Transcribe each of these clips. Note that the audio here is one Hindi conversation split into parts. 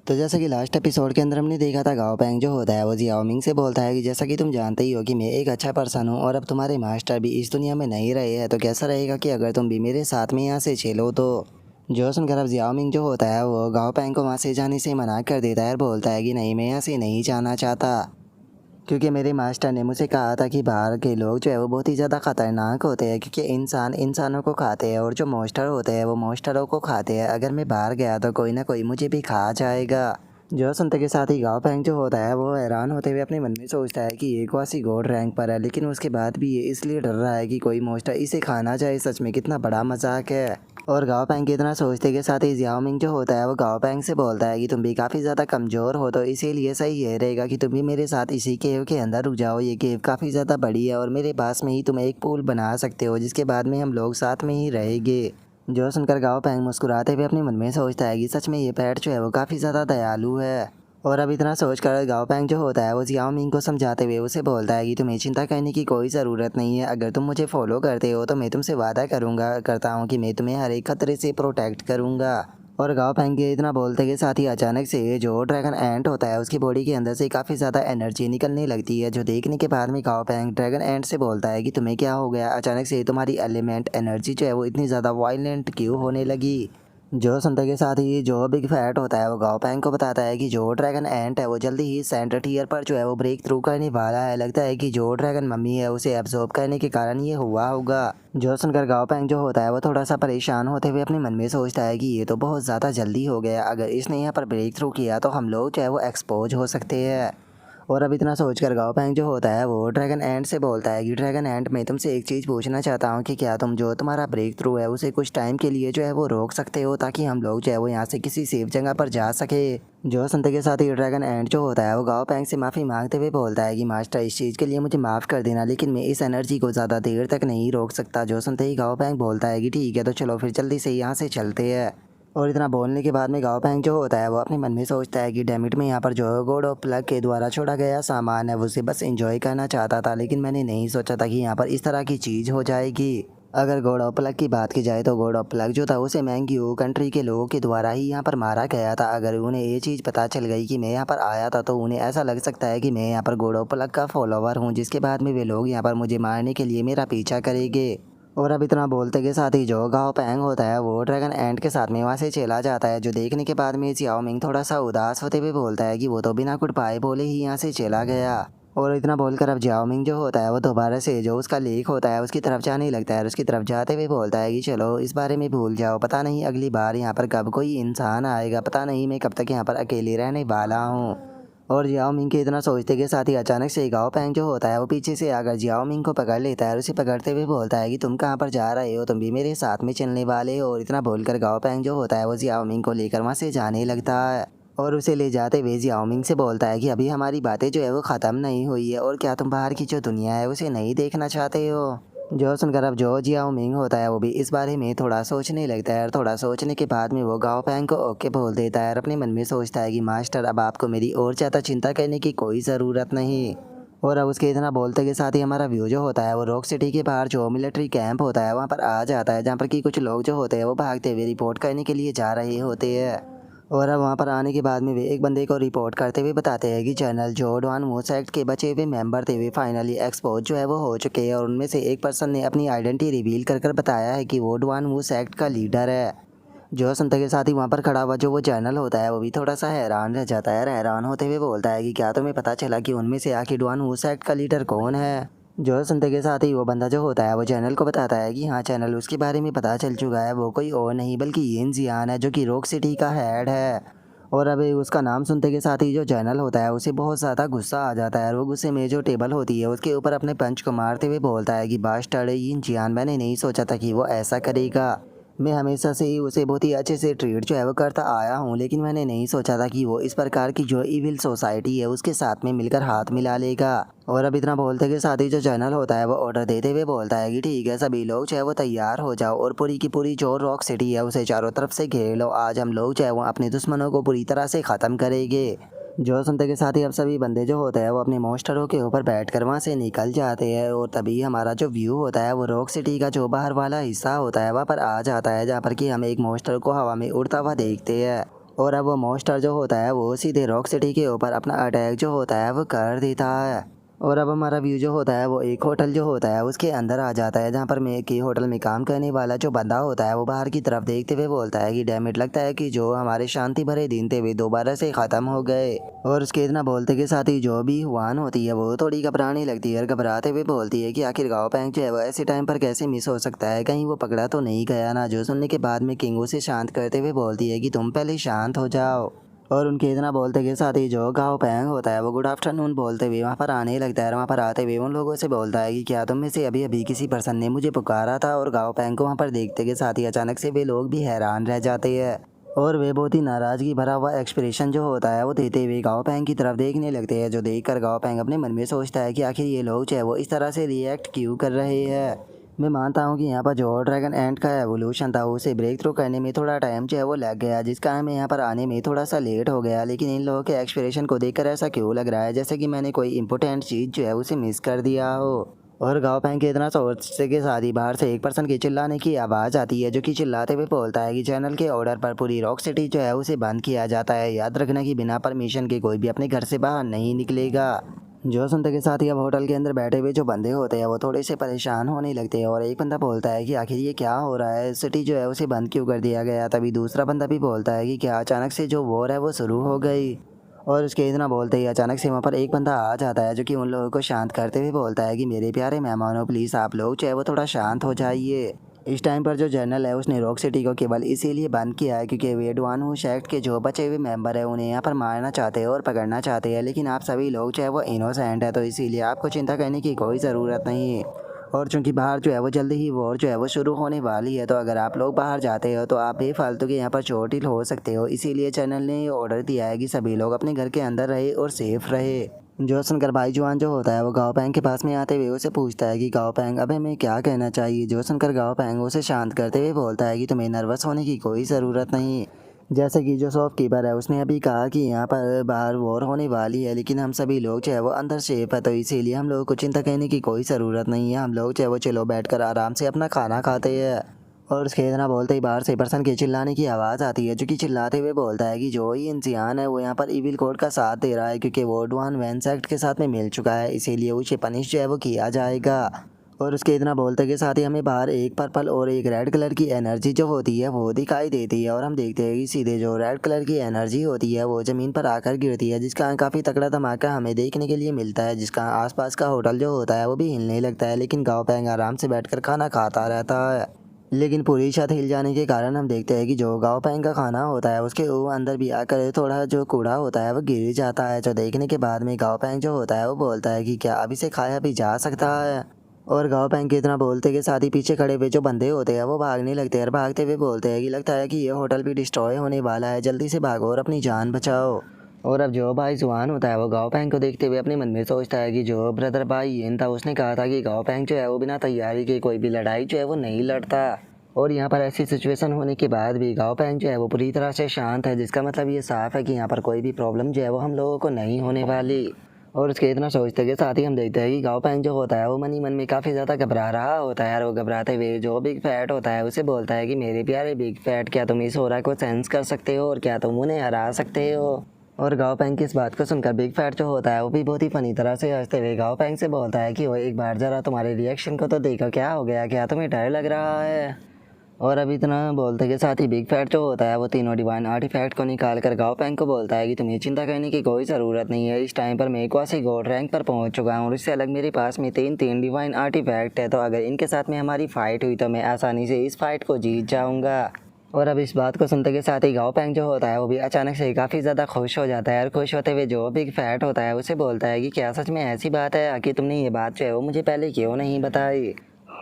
तो जैसा कि लास्ट एपिसोड के अंदर हमने देखा था, गाओ पेंग जो होता है वो जियाओ मिंग से बोलता है कि जैसा कि तुम जानते ही हो कि मैं एक अच्छा पर्सन हूँ और अब तुम्हारे मास्टर भी इस दुनिया में नहीं रहे हैं, तो कैसा रहेगा कि अगर तुम भी मेरे साथ में यहाँ से चलो। तो जो सुनकर अब जियाओ मिंग जो होता है वो गाओ पेंग को वहाँ से जाने से मना कर देता है और बोलता है कि नहीं, मैं यहाँ से नहीं जाना चाहता, क्योंकि मेरे मास्टर ने मुझे कहा था कि बाहर के लोग जो है वो बहुत ही ज़्यादा ख़तरनाक होते हैं, क्योंकि इंसान इंसानों को खाते हैं और जो मॉन्स्टर होते हैं वो मॉन्स्टरों को खाते हैं। अगर मैं बाहर गया तो कोई ना कोई मुझे भी खा जाएगा। जो सुनते के साथ ही गाओ पेंग जो होता है वो हैरान होते हुए अपने मन में सोचता है कि ये क्वासी गोल्ड रैंक पर है, लेकिन उसके बाद भी ये इसलिए डर रहा है कि कोई मॉन्स्टर इसे खाना जाए। सच में कितना बड़ा मजाक है। और गाओ पेंग के इतना सोचते के साथ ही जियाओ मिंग जो होता है वो गाओ पेंग से बोलता है कि तुम भी काफ़ी ज़्यादा कमज़ोर हो, तो इसीलिए सही ये रहेगा कि तुम भी मेरे साथ इसी केव के अंदर रुक जाओ। ये केव काफ़ी ज़्यादा बड़ी है और मेरे पास में ही तुम एक पूल बना सकते हो, जिसके बाद में हम लोग साथ में ही रहेंगे। जो सुनकर गाओ पेंग मुस्कुराते हुए अपने मन में सोचता है कि सच में ये पेट जो है वो काफ़ी ज़्यादा दयालु है। और अब इतना सोचकर गाओ पेंग जो होता है वो जियाओ मिंग को समझाते हुए उसे बोलता है कि तुम्हें चिंता करने की कोई ज़रूरत नहीं है। अगर तुम मुझे फॉलो करते हो तो मैं तुमसे वादा करता हूँ कि मैं तुम्हें हर एक खतरे से प्रोटेक्ट करूँगा। और गाओ पेंग के इतना बोलते के साथ ही अचानक से जो ड्रैगन एंट होता है उसकी बॉडी के अंदर से काफ़ी ज़्यादा एनर्जी निकलने लगती है, जो देखने के बाद में गाओ पेंग ड्रैगन एंट से बोलता है कि तुम्हें क्या हो गया, अचानक से तुम्हारी एलिमेंट एनर्जी जो है वो इतनी ज़्यादा वायलेंट क्यों होने लगी। जो सुनते के साथ ही जो बिग फैट होता है वो गाओ पेंग को बताता है कि जो ड्रैगन एंट है वो जल्दी ही सेंटर टीयर पर जो है वो ब्रेक थ्रू करने वाला है। लगता है कि जो ड्रैगन मम्मी है उसे एब्जॉर्ब करने के कारण ये हुआ होगा। जो सुनकर गाओ पेंग जो होता है वो थोड़ा सा परेशान होते हुए अपने मन में सोचता है कि ये तो बहुत ज़्यादा जल्दी हो गया, अगर इसने यहाँ पर ब्रेक थ्रू किया तो हम लोग जो है वो एक्सपोज हो सकते हैं। और अब इतना सोचकर गाओ पेंग जो होता है वो ड्रैगन एंट से बोलता है कि ड्रैगन एंट, मैं तुमसे एक चीज़ पूछना चाहता हूँ कि क्या तुम जो तुम्हारा ब्रेक थ्रू है उसे कुछ टाइम के लिए जो है वो रोक सकते हो, ताकि हम लोग जो है वो यहाँ से किसी सेफ जगह पर जा सके। जो सुनते के साथ ही ड्रैगन एंट जो होता है वो गाओ पेंग से माफ़ी मांगते हुए बोलता है कि मास्टर, इस चीज़ के लिए मुझे माफ़ कर देना, लेकिन मैं इस एनर्जी को ज़्यादा देर तक नहीं रोक सकता। जो सुनते ही गाओ पेंग बोलता है कि ठीक है, तो चलो फिर जल्दी से यहाँ से चलते हैं। और इतना बोलने के बाद में गाओ पेंग जो होता है वो अपने मन में सोचता है कि डैमिट में यहाँ पर जो गॉड ऑफ प्लग के द्वारा छोड़ा गया सामान है उसे बस एंजॉय करना चाहता था, लेकिन मैंने नहीं सोचा था कि यहाँ पर इस तरह की चीज़ हो जाएगी। अगर गॉड ऑफ प्लग की बात की जाए तो गॉड ऑफ प्लग जो था उसे मैंग्यू कंट्री के लोगों के द्वारा ही यहाँ पर मारा गया था। अगर उन्हें ये चीज़ पता चल गई कि मैं यहाँ पर आया था तो उन्हें ऐसा लग सकता है कि मैं यहाँ पर गॉड ऑफ प्लग का फॉलोवर हूँ, जिसके बाद में वे लोग यहाँ पर मुझे मारने के लिए मेरा पीछा करेंगे। और अब इतना बोलते के साथ ही जो गाओ पेंग होता है वो ड्रैगन एंट के साथ में वहाँ से चला जाता है, जो देखने के बाद में जियाओ मिंग थोड़ा सा उदास होते हुए बोलता है कि वो तो बिना गुड बाय बोले ही यहाँ से चला गया। और इतना बोलकर अब जियाओ मिंग जो होता है वो दोबारा से जो उसका लेक होता है उसकी तरफ जाने लगता है और उसकी तरफ जाते हुए बोलता है कि चलो इस बारे में भूल जाओ, पता नहीं अगली बार यहाँ पर कब कोई इंसान आएगा, पता नहीं मैं कब तक यहाँ पर अकेले रहने वाला हूँ। और जियाओ मिंग के इतना सोचते के साथ ही अचानक से गाओ पेंग जो होता है वो पीछे से आकर जियाओ मिंग को पकड़ लेता है और उसे पकड़ते हुए बोलता है कि तुम कहाँ पर जा रहे हो, तुम भी मेरे साथ में चलने वाले हो। और इतना बोलकर गाओ पेंग जो होता है वो जियाओ मिंग को लेकर वहाँ से जाने लगता है और उसे ले जाते हुए जियाओ मिंग से बोलता है कि अभी हमारी बातें जो है वो ख़त्म नहीं हुई है, और क्या तुम बाहर की जो दुनिया है उसे नहीं देखना चाहते हो। जो सुनकर अब जो जियाओ मिंग होता है वो भी इस बारे में थोड़ा सोचने लगता है और थोड़ा सोचने के बाद में वो गाओ पेंग को ओके बोल देता है और अपने मन में सोचता है कि मास्टर, अब आपको मेरी और ज़्यादा चिंता करने की कोई ज़रूरत नहीं। और अब उसके इतना बोलते के साथ ही हमारा व्यू जो होता है वो रॉक सिटी के बाहर जो मिलिट्री कैंप होता है वहाँ पर आ जाता है, जहाँ पर कि कुछ लोग जो होते हैं वो भागते हुए रिपोर्ट करने के लिए जा रहे होते हैं। और अब वहाँ पर आने के बाद में वे एक बंदे को रिपोर्ट करते हुए बताते हैं कि जनरल जो डॉन मूस एक्ट के बचे हुए मेंबर थे वे फाइनली एक्सपोज जो है वो हो चुके हैं, और उनमें से एक पर्सन ने अपनी आइडेंटिटी रिवील कर कर बताया है कि वो डॉन मूस एक्ट का लीडर है। जो सुनते के साथ ही वहाँ पर खड़ा हुआ जो वो जनरल होता है वो भी थोड़ा सा हैरान रह जाता है और हैरान होते हुए बोलता है कि क्या तुम्हें पता चला कि उनमें से आखिर डॉन मूस एक्ट का लीडर कौन है। जो सुनते के साथ ही वो बंदा जो होता है वो चैनल को बताता है कि हाँ, चैनल उसके बारे में पता चल चुका है, वो कोई और नहीं बल्कि यिन जियान है, जो कि रॉक सिटी का हेड है। और अभी उसका नाम सुनते के साथ ही जो जनरल होता है उसे बहुत ज़्यादा गुस्सा आ जाता है और वो गुस्से में जो टेबल होती है उसके ऊपर अपने पंच को मारते हुए बोलता है कि बास्टर्ड, यिन जियान, मैंने नहीं सोचा था कि वो ऐसा करेगा। मैं हमेशा से ही उसे बहुत ही अच्छे से ट्रीट जो है वो करता आया हूँ, लेकिन मैंने नहीं सोचा था कि वो इस प्रकार की जो इविल सोसाइटी है उसके साथ में मिलकर हाथ मिला लेगा। और अब इतना बोलते के साथ ही जो जनरल होता है वो ऑर्डर देते हुए बोलता है कि ठीक है, सभी लोग जो है वो तैयार हो जाओ और पूरी की पूरी जो रॉक सिटी है उसे चारों तरफ से घेर लो। आज हम लोग जो है वो अपने दुश्मनों को पूरी तरह से ख़त्म करेंगे। जो सुनते के साथ ही अब सभी बंदे जो होते हैं वो अपने मॉन्स्टरों के ऊपर बैठकर वहाँ से निकल जाते हैं, और तभी हमारा जो व्यू होता है वो रॉक सिटी का जो बाहर वाला हिस्सा होता है वहाँ पर आ जाता है, जहाँ पर कि हम एक मॉन्स्टर को हवा में उड़ता हुआ देखते हैं। और अब वो मॉन्स्टर जो होता है वो सीधे रॉक सिटी के ऊपर अपना अटैक जो होता है वो कर देता है। और अब हमारा व्यू जो होता है वो एक होटल जो होता है उसके अंदर आ जाता है, जहाँ पर मैं कि होटल में काम करने वाला जो बंदा होता है वो बाहर की तरफ देखते हुए बोलता है कि डैम इट, लगता है कि जो हमारे शांति भरे दिन थे वे दोबारा से ख़त्म हो गए। और उसके इतना बोलते के साथ ही जो भी हुआन होती है वो थोड़ी घबराने लगती है और घबराते हुए बोलती है कि आखिर गाँव पैंग जो है वो ऐसे टाइम पर कैसे मिस हो सकता है, कहीं वो पकड़ा तो नहीं गया ना। जो सुनने के बाद में किंग उसे शांत करते हुए बोलती है कि तुम पहले शांत हो जाओ। और उनके इतना बोलते के साथ ही जो गाँव पैंग होता है वो गुड आफ्टरनून बोलते हुए वहाँ पर आने लगता है। और वहाँ पर आते हुए उन लोगों से बोलता है कि क्या तुम में से अभी अभी किसी पर्सन ने मुझे पुकारा था। और गाँव पैंग को वहाँ पर देखते के साथ ही अचानक से वे लोग भी हैरान रह जाते हैं और वे बहुत ही नाराज़गी भरा हुआ एक्सप्रेशन जो होता है वो देते हुए गाँव पैंग की तरफ देखने लगते हैं। जो देखकर गाँव पैंग अपने मन में सोचता है कि आखिर ये लोग जो है वो इस तरह से रिएक्ट क्यों कर रहे हैं। मैं मानता हूँ कि यहाँ पर जो ड्रैगन एंट का एवोल्यूशन था उसे ब्रेक थ्रू करने में थोड़ा टाइम जो है वो लग गया, जिस कारण मैं यहाँ पर आने में थोड़ा सा लेट हो गया। लेकिन इन लोगों के एक्सप्रेशन को देखकर ऐसा क्यों लग रहा है जैसे कि मैंने कोई इंपॉर्टेंट चीज़ जो है उसे मिस कर दिया हो। और गाँव पैंग के इतना सोचने के साथ ही बाहर से एक पर्सन के चिल्लाने की आवाज़ आती है, जो कि चिल्लाते हुए बोलता है कि जनरल के ऑर्डर पर पूरी रॉक सिटी जो है उसे बंद किया जाता है। याद रखना कि बिना परमिशन के कोई भी अपने घर से बाहर नहीं निकलेगा। जो सुनते के साथ ही अब होटल के अंदर बैठे हुए जो बंदे होते हैं वो थोड़े से परेशान होने लगते हैं। और एक बंदा बोलता है कि आखिर ये क्या हो रहा है, सिटी जो है उसे बंद क्यों कर दिया गया। तभी दूसरा बंदा भी बोलता है कि क्या अचानक से जो वॉर है वो शुरू हो गई। और उसके इतना बोलते ही अचानक से वहाँ पर एक बंदा आ जाता है, जो कि उन लोगों को शांत करते हुए बोलता है कि मेरे प्यारे मेहमानों प्लीज़ आप लोग जो है वो थोड़ा शांत हो जाइए। इस टाइम पर जो जनरल है उसने रॉक सिटी को केवल इसीलिए बंद किया है क्योंकि वे डवानहुश एक्ट के जो बचे हुए मेंबर हैं उन्हें यहाँ पर मारना चाहते हैं और पकड़ना चाहते हैं। लेकिन आप सभी लोग जो है वो इनोसेंट है, तो इसीलिए आपको चिंता करने की कोई ज़रूरत नहीं है। और चूंकि बाहर जो है वो जल्दी ही वॉर जो है वो शुरू होने वाली है, तो अगर आप लोग बाहर जाते हो तो आप बेफालतू के यहाँ पर चोटिल हो सकते हो। इसीलिए जनरल ने ये ऑर्डर दिया है कि सभी लोग अपने घर के अंदर रहे और सेफ रहे। जो सुनकर भाई जुआन जो होता है वो गाँव पैंग के पास में आते हुए उसे पूछता है कि गाँव पैंग अब हमें क्या कहना चाहिए। जो सुनकर गाँव पैंग उसे शांत करते हुए बोलता है कि तुम्हें नर्वस होने की कोई ज़रूरत नहीं। जैसे कि जो शॉपकीपर है उसने अभी कहा कि यहाँ पर बाहर वॉर होने वाली है, लेकिन हम सभी लोग जो है वो अंदर सेफ है, तो इसीलिए हम लोगों को चिंता करने की कोई ज़रूरत नहीं है। हम लोग जो है वो चलो बैठकर आराम से अपना खाना खाते हैं। और उसके इतना बोलते ही बाहर से पर्सन के चिल्लाने की आवाज़ आती है, जो कि चिल्लाते हुए बोलता है कि जो ही इंसान है वो यहाँ पर इविल कोड का साथ दे रहा है क्योंकि वो डॉन वेंस एक्ट के साथ में मिल चुका है, इसीलिए उसे पनिश जो है वो किया जाएगा। और उसके इतना बोलते के साथ ही हमें बाहर एक पर्पल और एक रेड कलर की एनर्जी जो होती है वो दिखाई देती है। और हम देखते हैं कि सीधे जो रेड कलर की एनर्जी होती है वो ज़मीन पर आकर गिरती है, जिसका काफ़ी तगड़ा धमाका हमें देखने के लिए मिलता है, जिसका आसपास का होटल जो होता है वो भी हिलने लगता है। लेकिन गाँव पैंग आराम से बैठकर खाना खाता रहता है। लेकिन पूरी छत हिल जाने के कारण हम देखते हैं कि जो गाँव पैंग का खाना होता है उसके अंदर भी आकर थोड़ा जो कूड़ा होता है वो गिर जाता है। जो देखने के बाद में गाँव पैंग जो होता है वो बोलता है कि क्या अब इसे खाया भी जा सकता है। और गाँव पैंग के इतना बोलते के साथ ही पीछे खड़े हुए जो बंदे होते हैं वो भागने लगते हैं और भागते हुए बोलते हैं कि लगता है कि ये होटल भी डिस्ट्रॉय होने वाला है, जल्दी से भागो और अपनी जान बचाओ। और अब जो भाई जुआन होता है वो गाँव पैंग को देखते हुए अपने मन में सोचता है कि जो ब्रदर भाई येन था उसने कहा था कि गाँव पैंग जो है वो बिना तैयारी के कोई भी लड़ाई जो है वो नहीं लड़ता। और यहाँ पर ऐसी सिचुएशन होने के बाद भी गाँव पैंग जो है वो पूरी तरह से शांत है, जिसका मतलब ये साफ है कि यहाँ पर कोई भी प्रॉब्लम जो है वो हम लोगों को नहीं होने वाली। और उसके इतना सोचते के साथ ही हम देखते हैं कि गाँव पैंग जो होता है वो मन ही मन में काफ़ी ज़्यादा घबरा रहा होता है। और वो घबराते हुए जो बिग फैट होता है उसे बोलता है कि मेरे प्यारे बिग फैट, क्या तुम इस होरा को सेंस कर सकते हो और क्या तुम उन्हें हरा सकते हो। और गाँव पैंग की इस बात को सुनकर बिग फैट जो होता है वो भी बहुत ही फनी तरह से हंसते हुए गाँव पैंग से बोलता है कि वो एक बार ज़रा तुम्हारे रिएक्शन को तो देखो, क्या हो गया, क्या तुम्हें डर लग रहा है। और अब इतना बोलते के साथ ही बिग फैट जो होता है वो तीनों डिवाइन आर्टिफैक्ट को निकाल कर गाँव पैंग को बोलता है कि तुम्हें चिंता करने की कोई ज़रूरत नहीं है। इस टाइम पर मैं क्वासी गॉड रैंक पर पहुंच चुका हूँ और इससे अलग मेरे पास में तीन डिवाइन आर्टिफैक्ट है, तो अगर इनके साथ में हमारी फ़ाइट हुई तो मैं आसानी से इस फाइट को जीत जाऊँगा। और अब इस बात को सुनते के साथ ही गाँव पैंग जो होता है वो भी अचानक से काफ़ी ज़्यादा खुश हो जाता है। और खुश होते हुए जो बिग फैट होता है उसे बोलता है कि क्या सच में ऐसी बात है कि तुमने ये बात जो है वो मुझे पहले क्यों नहीं बताई।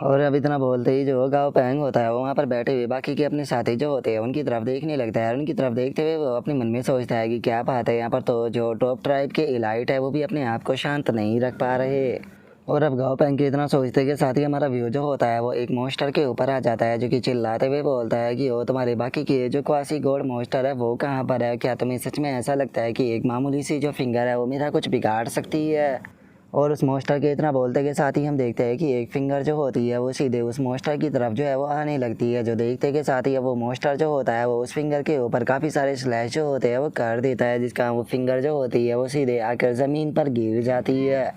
और अब इतना बोलते ही जो गाँव पैंग होता है वो वहाँ पर बैठे हुए बाकी के अपने साथी जो होते हैं उनकी तरफ देखने लगता है। और उनकी तरफ देखते हुए वो अपने मन में सोचता है कि क्या बात है, यहाँ पर तो जो टॉप ट्राइब के इलाइट है वो भी अपने आप को शांत नहीं रख पा रहे। और अब गाँव पैंग के इतना सोचते के साथ ही हमारा व्यू जो होता है वो एक मॉन्स्टर के ऊपर आ जाता है, जो कि चिल्लाते हुए बोलता है कि वो तुम्हारे बाकी के जो क्वासी गॉड मॉन्स्टर है वो कहाँ पर है। क्या तुम्हें सच में ऐसा लगता है कि एक मामूली सी जो फिंगर है वो मेरा कुछ बिगाड़ सकती है। और उस मॉन्स्टर के इतना बोलते के साथ ही हम देखते हैं कि एक फिंगर जो होती है वो सीधे उस मॉन्स्टर की तरफ जो है वो आने लगती है। जो देखते के साथ ही वो मॉन्स्टर जो होता है वो उस फिंगर के ऊपर काफ़ी सारे स्लैश जो होते हैं वो कर देता है, जिसका वो फिंगर जो होती है वो सीधे आकर ज़मीन पर गिर जाती है।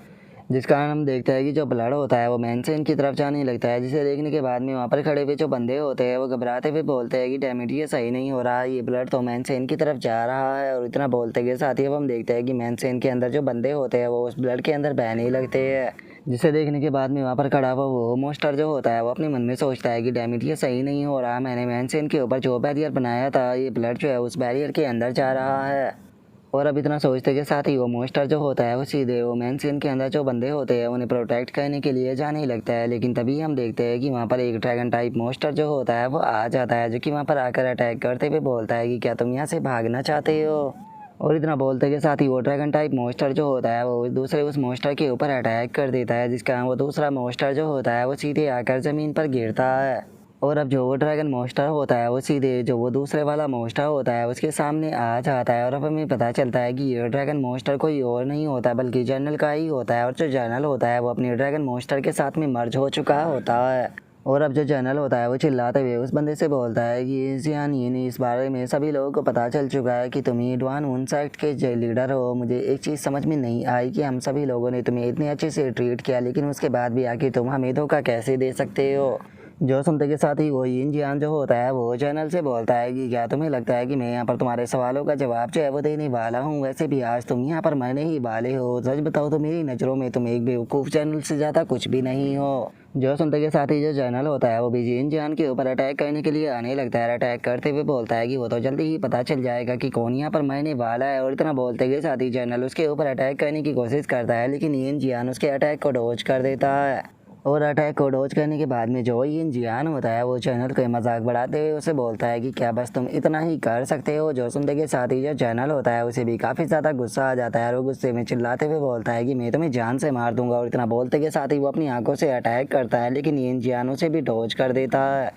जिस कारण हम देखते हैं कि जो ब्लड होता है वो मैनसेन की तरफ जाने लगता है, जिसे देखने के बाद में वहाँ पर खड़े हुए जो बंदे होते हैं वो घबराते हुए बोलते हैं कि डैमेट ये सही नहीं हो रहा, ये ब्लड तो मैनसेन की तरफ जा रहा है। और इतना बोलते के साथ ही अब हम देखते हैं कि मैनसेन के अंदर जो बंदे होते हैं वो उस ब्लड के अंदर बहने लगते हैं, जिसे देखने के बाद में वहाँ पर खड़ा हुआ वो मॉन्स्टर जो होता है वो अपने मन में सोचता है कि डैमेट ये सही नहीं हो रहा, मैंने मैनसेन के ऊपर जो बैरियर बनाया था ये ब्लड जो है उस बैरियर के अंदर जा रहा है। और अब इतना सोचते के साथ ही वो मॉन्स्टर जो होता है वो सीधे वो मेन सीन के अंदर जो बंदे होते हैं उन्हें प्रोटेक्ट करने के लिए जाने लगता है। लेकिन तभी हम देखते हैं कि वहाँ पर एक ड्रैगन टाइप मॉन्स्टर जो होता है वो आ जाता है, जो कि वहाँ पर आकर अटैक करते हुए बोलता है कि क्या तुम यहाँ से भागना चाहते हो। और इतना बोलते के साथ ही वो ड्रैगन टाइप मॉन्स्टर जो होता है वो दूसरे उस मॉन्स्टर के ऊपर अटैक कर देता है, जिसका वो दूसरा मॉन्स्टर जो होता है वो सीधे आकर ज़मीन पर गिरता है। और अब जो वो ड्रैगन मॉन्स्टर होता है वो सीधे जो वो दूसरे वाला मॉन्स्टर होता है उसके सामने आ जाता है। और अब हमें पता चलता है कि ये ड्रैगन मॉन्स्टर कोई और नहीं होता बल्कि जनरल का ही होता है। और जो जनरल होता है वो अपने ड्रैगन मॉन्स्टर के साथ में मर्ज हो चुका होता है। और अब जो जनरल होता है वो चिल्लाते हुए उस बंदे से बोलता है कि जियान इस बारे में सभी लोगों को पता चल चुका है कि तुम ही डवान उन सेक्ट के लीडर हो। मुझे एक चीज़ समझ में नहीं आई कि हम सभी लोगों ने तुम्हें इतने अच्छे से ट्रीट किया, लेकिन उसके बाद भी आखिर तुम हमें धोखा कैसे दे सकते हो। जो सुनते के साथ ही वो यिन जियान जो होता है वो जनरल से बोलता है कि क्या तुम्हें लगता है कि मैं यहाँ पर तुम्हारे सवालों का जवाब जो है वो देने वाला हूँ। वैसे भी आज तुम यहाँ पर मरने ही वाले हो। सच बताओ तो मेरी नज़रों में तुम एक बेवकूफ़ जनरल से ज़्यादा कुछ भी नहीं हो। जो सुनते के साथ ही जो जनरल होता है वो भी यिन जियान के ऊपर अटैक करने के लिए आने लगता है। अटैक करते हुए बोलता है कि वो तो जल्दी ही पता चल जाएगा कि कौन यहाँ पर मरने वाला है। और इतना बोलते के साथ ही जनरल उसके ऊपर अटैक करने की कोशिश करता है, लेकिन यिन जियान उसके अटैक को डॉज कर देता है। और अटैक को डॉज करने के बाद में जो यिन जियान होता है वो जनरल को मजाक बढ़ाते हुए उसे बोलता है कि क्या बस तुम इतना ही कर सकते हो। जो सुनते के साथ ही जो जनरल होता है उसे भी काफ़ी ज़्यादा गुस्सा आ जाता है और वो गुस्से में चिल्लाते हुए बोलता है कि मैं तुम्हें जान से मार दूंगा। और इतना बोलते के साथ ही वो अपनी आंखों से अटैक करता है, लेकिन यिन जियान उसे भी डॉज कर देता है।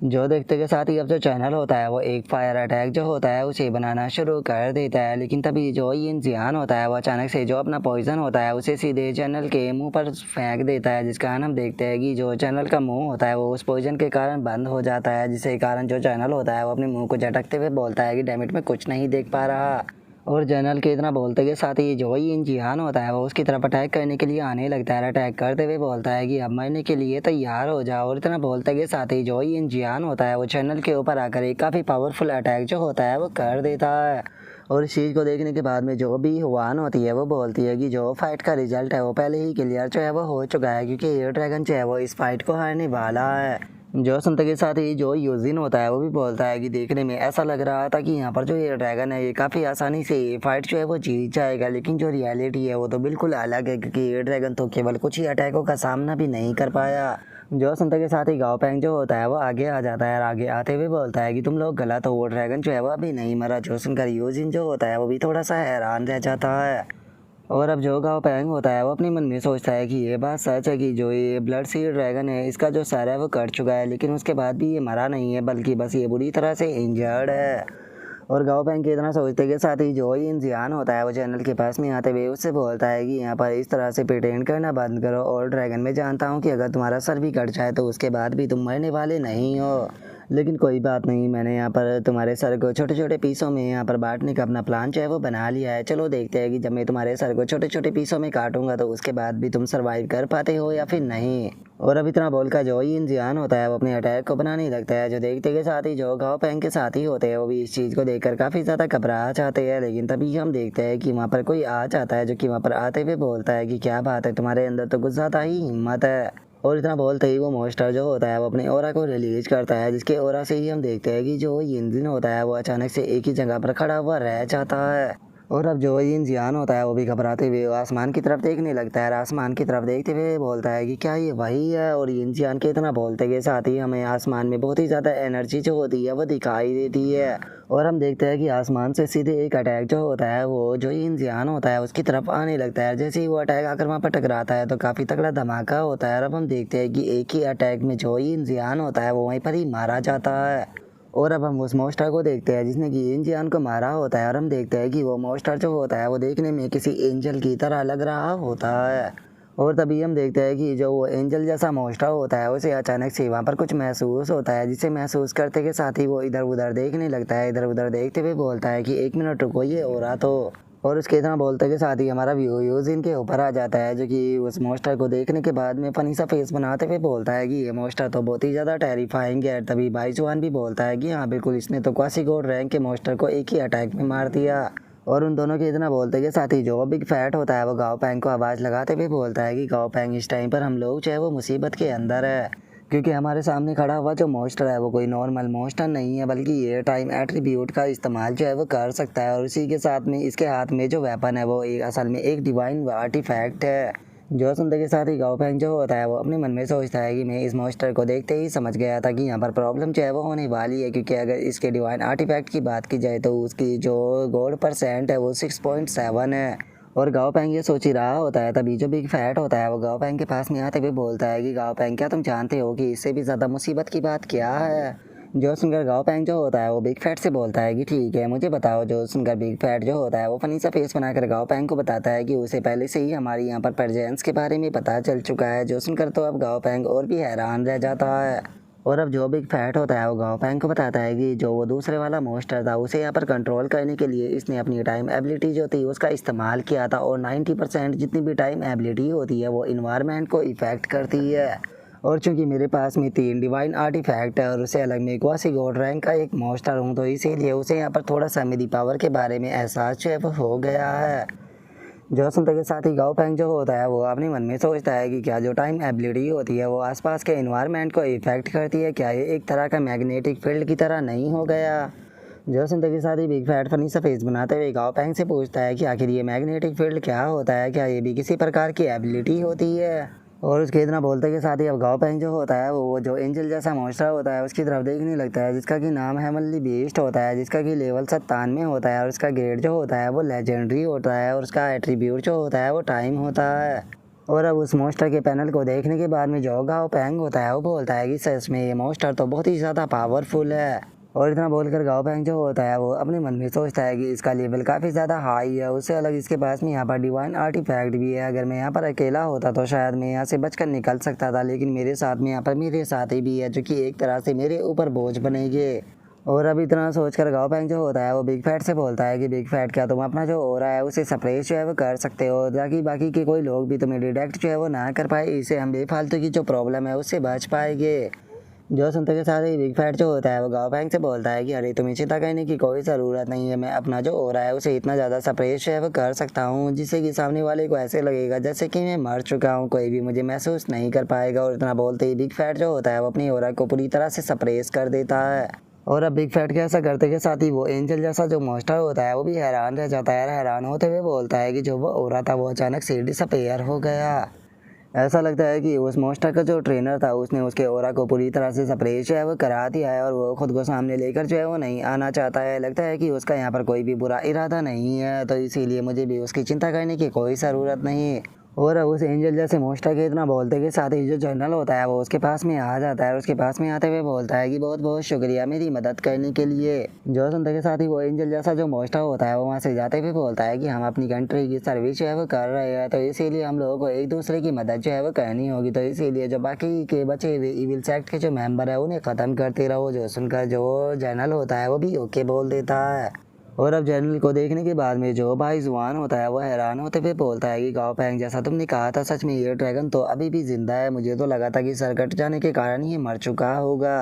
जो देखते के साथ ही अब जो चैनल होता है वो एक फायर अटैक जो होता है उसे बनाना शुरू कर देता है। लेकिन तभी जो यिन जियान होता है वो अचानक से जो अपना पॉइजन होता है उसे सीधे चैनल के मुंह पर फेंक देता है, जिस कारण हम देखते हैं कि जो चैनल का मुंह होता है वो उस पॉइजन के कारण बंद हो जाता है, जिसके कारण जो चैनल होता है वो अपने मुंह को झटकते हुए बोलता है कि डैमेट में कुछ नहीं देख पा रहा। और जनरल के इतना बोलते के साथ ही जो यिन जियान होता है वो उसकी तरफ अटैक करने के लिए आने लगता है। अटैक करते हुए बोलता है कि अब मरने के लिए तैयार हो जाओ। और इतना बोलते के साथ ही जो यिन जियान होता है वो चैनल के ऊपर आकर एक काफ़ी पावरफुल अटैक जो होता है वो कर देता है। और इस चीज़ को देखने के बाद में जो भी हुआन होती है वो बोलती है कि जो फाइट का रिजल्ट है वो पहले ही क्लियर जो है वो हो चुका है, क्योंकि ये ड्रैगन जो है वो इस फाइट को हारने वाला है। जो सुनते के साथ ही जो यूजिन होता है वो भी बोलता है कि देखने में ऐसा लग रहा था कि यहाँ पर जो ये ड्रैगन है ये काफ़ी आसानी से ये फाइट जो है वो जीत जाएगा, लेकिन जो रियलिटी है वो तो बिल्कुल अलग है, क्योंकि ये ड्रैगन तो केवल कुछ ही अटैकों का सामना भी नहीं कर पाया। जो सुनते के साथ ही गाओ पेंग जो होता है वो आगे आ जाता है और आगे आते हुए बोलता है कि तुम लोग गलत हो, वो ड्रैगन जो है वो अभी नहीं मरा। जो सुनकर यूजिन जो होता है वो भी थोड़ा सा हैरान रह जाता है। और अब जो गाओ पैंग होता है वो अपने मन में सोचता है कि ये बात सच है कि जो ये ब्लड सी ड्रैगन है इसका जो सर है वो कट चुका है, लेकिन उसके बाद भी ये मरा नहीं है, बल्कि बस ये बुरी तरह से इंजर्ड है। और गाओ पैंग के इतना सोचते के साथ ही जो यिन जियान होता है वो जनरल के पास में आते हुए उससे बोलता है कि यहाँ पर इस तरह से प्रिटेंड करना बंद करो। और ड्रैगन में जानता हूँ कि अगर तुम्हारा सर भी कट जाए तो उसके बाद भी तुम मरने वाले नहीं हो, लेकिन कोई बात नहीं, मैंने यहाँ पर तुम्हारे सर को छोटे छोटे पीसों में यहाँ पर बांटने का अपना प्लान जो है वो बना लिया है। चलो देखते हैं कि जब मैं तुम्हारे सर को छोटे छोटे पीसों में काटूंगा तो उसके बाद भी तुम सर्वाइव कर पाते हो या फिर नहीं। और अब इतना बोलकर जो यिन जियान होता है वो अपने अटैक को बनाने लगता है। जो देखते के साथ ही जो गाओ पैंग के साथी होते हैं वो भी इस चीज़ को देखकर काफ़ी ज़्यादा घबरा जाते हैं। लेकिन तभी हम देखते हैं कि वहाँ पर कोई आ जाता है, जो कि वहाँ पर आते हुए बोलता है कि क्या बात है, तुम्हारे अंदर तो कुछ ज़्यादा ही हिम्मत है। और इतना बोलते ही वो मॉन्स्टर जो होता है वो अपने ऑरा को रिलीज करता है, जिसके ऑरा से ही हम देखते हैं कि जो यिन जिन होता है वो अचानक से एक ही जगह पर खड़ा हुआ रह जाता है। और अब जो यिन जियान होता है वो भी घबराते हुए आसमान की तरफ देखने लगता है और आसमान की तरफ देखते हुए बोलता है कि क्या ये वही है। और यिन जियान के इतना बोलते के साथ ही हमें आसमान में बहुत ही ज़्यादा एनर्जी जो होती है वो दिखाई देती है। और हम देखते हैं कि आसमान से सीधे एक अटैक जो होता है वो जो यिन जियान होता है उसकी तरफ आने लगता है। जैसे ही वो अटैक आकर वहाँ पर टकराता है तो काफ़ी तगड़ा धमाका होता है। और अब हम देखते हैं कि एक ही अटैक में जो यिन जियान होता है वो वहीं पर ही मारा जाता है। और अब हम उस मॉन्स्टर को देखते हैं जिसने कि इंजियन को मारा होता है और हम देखते हैं कि वो मॉन्स्टर जो होता है वो देखने में किसी एंजल की तरह लग रहा होता है। और तभी हम देखते हैं कि जो वो एंजल जैसा मॉन्स्टर होता है उसे अचानक से वहाँ पर कुछ महसूस होता है, जिसे महसूस करते के साथ ही वो इधर उधर देखने लगता है। इधर उधर देखते हुए बोलता है कि 1 मिनट रुको, ये हो रहा तो। और उसके इतना बोलते के साथ ही हमारा व्यू यूजिन के ऊपर आ जाता है, जो कि उस मॉन्स्टर को देखने के बाद में फनी सा फेस बनाते हुए बोलता है कि ये मॉन्स्टर तो बहुत ही ज़्यादा टेरिफाइंग है। तभी बाईजुआन भी बोलता है कि हाँ बिल्कुल, इसने तो क्वासी गोड रैंक के मॉन्स्टर को एक ही अटैक में मार दिया। और उन दोनों के इतना बोलते के साथ ही जो बिग फैट होता है वो गाओ पैंग को आवाज़ लगाते हुए बोलता है कि गाओ पैंग, इस टाइम पर हम लोग जो है वो मुसीबत के अंदर है, क्योंकि हमारे सामने खड़ा हुआ जो मॉन्स्टर है वो कोई नॉर्मल मॉन्स्टर नहीं है, बल्कि ये टाइम एट्रीब्यूट का इस्तेमाल जो है वो कर सकता है। और उसी के साथ में इसके हाथ में जो वेपन है वो असल में एक डिवाइन आर्टिफैक्ट है। जो सुनते के साथ ही गाओ पैंग जो होता है वो अपने मन में सोचता है कि मैं इस मॉन्स्टर को देखते ही समझ गया था कि यहाँ पर प्रॉब्लम जो है वो होने वाली है, क्योंकि अगर इसके डिवाइन आर्टिफैक्ट की बात की जाए तो उसकी जो गोल्ड % है वो 6.7 है। और गाओ पैंग ये सोच ही रहा होता है, तभी जो बिग फैट होता है वो गाओ पैंग के पास में आते हुए बोलता है कि गाओ पैंग, क्या तुम जानते हो कि इससे भी ज़्यादा मुसीबत की बात क्या है। जो सुनकर गाओ पैंग जो होता है वो बिग फैट से बोलता है कि ठीक है मुझे बताओ। जो सुनकर बिग फैट जो होता है वो फनी सा फेस बनाकर गाओ पैंग को बताता है कि उसे पहले से ही हमारी यहाँ पर प्रेजेंस के बारे में पता चल चुका है। जो सुनकर तो अब गाओ पैंग और भी हैरान रह जाता है। और अब जो बिग फैट होता है वो गाओ पैंग को बताता है कि जो वो दूसरे वाला मॉन्स्टर था उसे यहाँ पर कंट्रोल करने के लिए इसने अपनी टाइम एबिलिटी जो थी उसका इस्तेमाल किया था, और 90% जितनी भी टाइम एबिलिटी होती है वो इन्वायरमेंट को इफ़ेक्ट करती है। और चूंकि मेरे पास में 3 डिवाइन आर्टिफैक्ट है और उसे अलग में क्वासी गॉड रैंक का एक मॉन्स्टर हूँ, तो इसीलिए उसे यहाँ पर थोड़ा सा मेरी पावर के बारे में एहसास जो है वो हो गया है। जो सुनते के साथ ही गाओ पैंग जो होता है वो अपने मन में सोचता है कि क्या जो टाइम एबिलिटी होती है वो आसपास के इन्वायरमेंट को इफेक्ट करती है, क्या ये एक तरह का मैग्नेटिक फील्ड की तरह नहीं हो गया। जो सुनते के साथ ही बिग फैट फनी सा फेस बनाते हुए गाओ पैंग से पूछता है कि आखिर ये मैग्नेटिक फील्ड क्या होता है, क्या ये भी किसी प्रकार की एबिलिटी होती है। और उसके इतना बोलते के साथ ही अब गाओ पैंग जो होता है वो जो एंजल जैसा मॉन्स्टर होता है उसकी तरफ देखने लगता है, जिसका कि नाम हेवनली बीस्ट होता है, जिसका कि लेवल 97 होता है। और उसका ग्रेड जो होता है वो लेजेंडरी होता है, और उसका एट्रीब्यूट जो होता है वो टाइम होता है। और अब उस मॉन्स्टर के पैनल को देखने के बाद में जो गाओ पैंग होता है वो बोलता है कि सच में ये मॉन्स्टर तो बहुत ही ज़्यादा पावरफुल है। और इतना बोलकर गाओ पैंग जो होता है वो अपने मन में सोचता है कि इसका लेवल काफ़ी ज़्यादा हाई है, उससे अलग इसके पास में यहाँ पर डिवाइन आर्टिफैक्ट भी है। अगर मैं यहाँ पर अकेला होता तो शायद मैं यहाँ से बचकर निकल सकता था, लेकिन मेरे साथ में यहाँ पर मेरे साथी भी है जो कि एक तरह से मेरे ऊपर बोझ बनेंगे। और अब इतना सोचकर गाओ पैंग जो होता है वो बिग फैट से बोलता है कि बिग फैट, क्या तुम अपना जो हो रहा है उसे सप्रेस जो है वो कर सकते हो, ताकि बाकी के कोई लोग भी तुम्हें डिटेक्ट जो है वो ना कर पाए, इससे हम बेफालतू की जो प्रॉब्लम है उससे बच पाएंगे। जो सुनते के साथ ही बिग फैट जो होता है वो गाओ पैंग से बोलता है कि अरे तुम्हें चिंता करने की कोई ज़रूरत नहीं है, मैं अपना जो हो रहा है उसे इतना ज़्यादा सप्रेस जो है वो कर सकता हूँ जिससे कि सामने वाले को ऐसे लगेगा जैसे कि मैं मर चुका हूँ, कोई भी मुझे महसूस नहीं कर पाएगा। और इतना बोलते ही बिग फैट जो होता है वो अपनी ऑरा को पूरी तरह से सप्रेस कर देता है। और अब बिग फैट के ऐसा करते के साथ ही वो एंजल जैसा जो मॉन्स्टर होता है वो भी हैरान रह जाता है। हैरान होते हुए बोलता है कि जो वो ऑरा था वो अचानक से डिसअपीयर हो गया। ऐसा लगता है कि उस मॉन्स्टर का जो ट्रेनर था उसने उसके ऑरा को पूरी तरह से सप्रेस जो है वो करा दिया है, और वो खुद को सामने लेकर जो है वो नहीं आना चाहता है। लगता है कि उसका यहाँ पर कोई भी बुरा इरादा नहीं है, तो इसीलिए मुझे भी उसकी चिंता करने की कोई ज़रूरत नहीं। और उस एंजल जैसे मॉन्स्टर के इतना बोलते के साथ ही जो जनरल होता है वो उसके पास में आ जाता है, और उसके पास में आते हुए बोलता है कि बहुत बहुत शुक्रिया मेरी मदद करने के लिए। जो सुनते के साथ ही वो एंजल जैसा जो मॉन्स्टर होता है वो वहाँ से जाते हुए बोलता है कि हम अपनी कंट्री की सर्विस जो है वो कर रहे हैं, तो इसीलिए हम लोगों को एक दूसरे की मदद जो है वो करनी होगी, तो इसीलिए जो बाकी के बचे हुए इविल सेक्ट के जो मेंबर है उन्हें ख़त्म करते रहो। जो सुनकर जो जनरल होता है वो भी ओके बोल देता है। और अब जनरल को देखने के बाद में जो भाई जुआन होता है वो हैरान होते हुए बोलता है कि गाओ पैंग, जैसा तुमने कहा था सच में ये ड्रैगन तो अभी भी जिंदा है, मुझे तो लगा था कि सर कट जाने के कारण ये मर चुका होगा।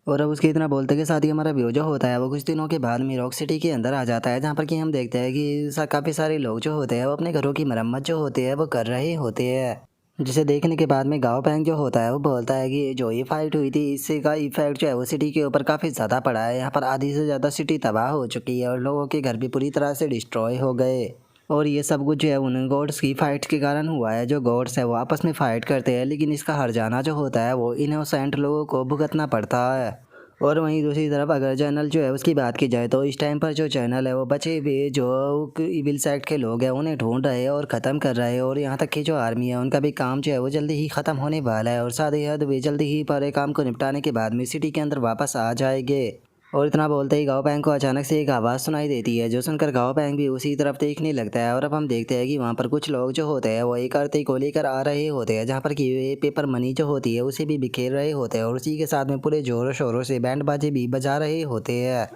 और अब उसके इतना बोलते के साथ ही हमारा व्यू जो होता है वो कुछ दिनों के बाद में रॉक सिटी के अंदर आ जाता है, जहाँ पर कि हम देखते हैं कि काफ़ी सारे लोग जो होते हैं वो अपने घरों की मरम्मत जो होती है वो कर रहे होते हैं, जिसे देखने के बाद में गाओ पैंग जो होता है वो बोलता है कि जो ये फाइट हुई थी इससे का इफेक्ट जो है वो सिटी के ऊपर काफ़ी ज़्यादा पड़ा है। यहाँ पर आधी से ज़्यादा सिटी तबाह हो चुकी है और लोगों के घर भी पूरी तरह से डिस्ट्रॉय हो गए, और ये सब कुछ जो है उन गॉड्स की फाइट के कारण हुआ है। जो गॉड्स है वो आपस में फाइट करते हैं, लेकिन इसका हर जाना जो होता है वो इनोसेंट लोगों को भुगतना पड़ता है। और वहीं दूसरी तरफ अगर जनरल जो है उसकी बात की जाए तो इस टाइम पर जो जनरल है वो बचे हुए जो इविल सेक्ट के लोग हैं उन्हें ढूंढ रहे हैं और ख़त्म कर रहे हैं, और यहाँ तक कि जो आर्मी है उनका भी काम जो है वो जल्दी ही ख़त्म होने वाला है, और साथ ही साथ वे जल्दी ही पर काम को निपटाने के बाद में सिटी के अंदर वापस आ जाएंगे। और इतना बोलते ही गाओ पैंग को अचानक से एक आवाज़ सुनाई देती है, जो सुनकर गाओ पैंग भी उसी तरफ देखने लगता है। और अब हम देखते हैं कि वहाँ पर कुछ लोग जो होते हैं वो एक आरती को लेकर आ रहे होते हैं, जहाँ पर कि वे पेपर मनी जो होती है उसे भी बिखेर रहे होते हैं और उसी के साथ में पूरे जोरों शोरों से बैंड बाजे भी बजा रहे होते हैं।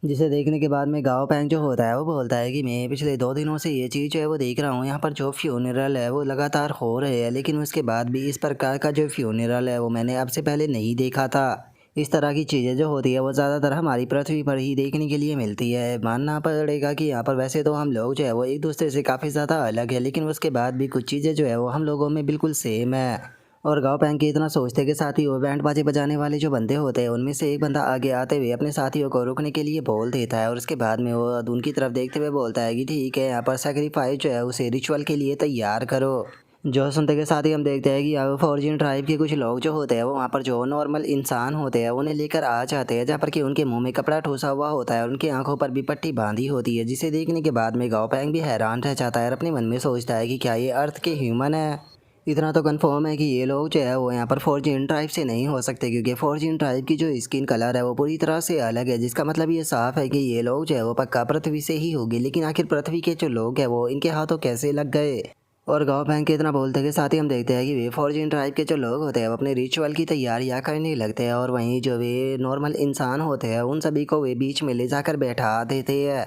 जिसे देखने के बाद में गाओ पैंग जो होता है वो बोलता है कि मैं पिछले 2 दिनों से ये चीज़ जो है वो देख रहा हूँ, यहाँ पर जो फ्यूनरल है वो लगातार हो रहे हैं, लेकिन उसके बाद भी इस प्रकार का जो फ्यूनरल है वो मैंने अब से पहले नहीं देखा था। इस तरह की चीज़ें जो होती है वो ज़्यादातर हमारी पृथ्वी पर ही देखने के लिए मिलती है। मानना पड़ेगा कि यहाँ पर वैसे तो हम लोग जो है वो एक दूसरे से काफ़ी ज़्यादा अलग है, लेकिन उसके बाद भी कुछ चीज़ें जो है वो हम लोगों में बिल्कुल सेम है। और गाँव पैंग के इतना सोचते के साथ ही वो बैंड बाजे बजाने वाले जो बंदे होते हैं उनमें से एक बंदा आगे आते हुए अपने साथियों को रुकने के लिए बोल देता है। और उसके बाद में वो उनकी तरफ देखते हुए बोलता है कि ठीक है, यहाँ पर सेक्रीफाइस जो है उसे रिचुअल के लिए तैयार करो। जो सुनते के साथ ही हम देखते हैं कि फॉर्जिन ट्राइब के कुछ लोग जो होते हैं वो वहाँ पर जो नॉर्मल इंसान होते हैं उन्हें लेकर आ जाते हैं, जहाँ पर कि उनके मुंह में कपड़ा ठूसा हुआ होता है और उनकी आंखों पर भी पट्टी बांधी होती है। जिसे देखने के बाद में गाओ पैंग भी हैरान रह जाता है और अपने मन में सोचता है कि क्या ये अर्थ के ह्यूमन है। इतना तो कंफर्म है कि ये लोग जो है वो यहाँ पर फॉर्जिन ट्राइब से नहीं हो सकते, क्योंकि फॉर्जिन ट्राइब की जो स्किन कलर है वो पूरी तरह से अलग है, जिसका मतलब ये साफ है कि ये लोग जो है वो पक्का पृथ्वी से ही होगी। लेकिन आखिर पृथ्वी के जो लोग हैं वो इनके हाथों कैसे लग गए। और गाँव पैंग के इतना बोलते के साथ ही हम देखते हैं कि वे फॉर्जिन ट्राइब के जो लोग होते हैं वो अपने रिचुअल की तैयारियां करने लगते हैं, और वहीं जो वे नॉर्मल इंसान होते हैं उन सभी को वे बीच में ले जाकर बैठा देते हैं।